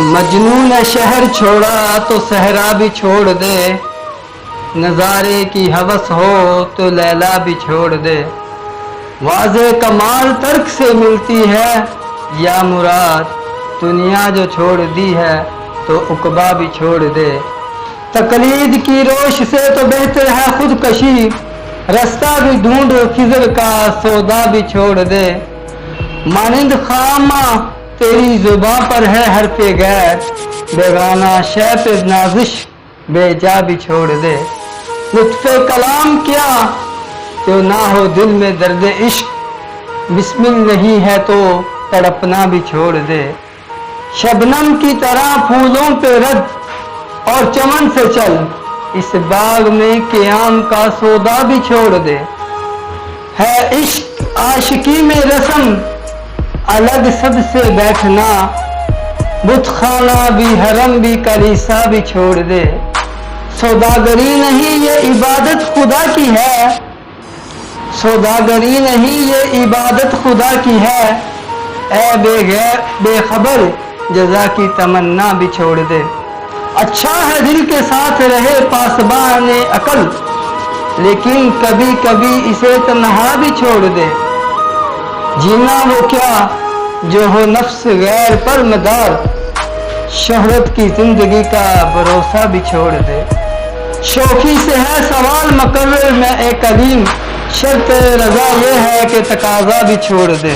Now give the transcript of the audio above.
مجنوں نے شہر چھوڑا تو صحرا بھی چھوڑ دے، نظارے کی ہوس ہو تو لیلا بھی چھوڑ دے۔ واضح کمال ترک سے ملتی ہے یا مراد، دنیا جو چھوڑ دی ہے تو عقبہ بھی چھوڑ دے۔ تقلید کی روش سے تو بہتر ہے خودکشی، رستہ بھی ڈھونڈ خضر کا سودا بھی چھوڑ دے۔ مانند خامہ تیری زباں پر ہے حرف غیر، بیگانہ شے پہ نازش بے جا بھی چھوڑ دے۔ لطف کلام کیا جو نہ ہو دل میں درد عشق، بسمل نہیں ہے تو تڑپنا بھی چھوڑ دے۔ شبنم کی طرح پھولوں پہ رد اور چمن سے چل، اس باغ میں قیام کا سودا بھی چھوڑ دے۔ ہے عشق عاشقی میں رسم، الگ سب سے بیٹھنا، بت خانہ بھی حرم بھی کلیسا بھی چھوڑ دے۔ سوداگری نہیں یہ عبادت خدا کی ہے، سوداگری نہیں یہ عبادت خدا کی ہے۔ اے بے خبر جزا کی تمنا بھی چھوڑ دے۔ اچھا ہے دل کے ساتھ رہے پاسبان عقل، لیکن کبھی کبھی اسے تنہا بھی چھوڑ دے۔ جینا وہ کیا جو ہو نفس غیر پر مدار، شہرت کی زندگی کا بھروسہ بھی چھوڑ دے۔ شوخی سے ہے سوال مقرر میں اے کلیم، شرط رضا یہ ہے کہ تقاضا بھی چھوڑ دے۔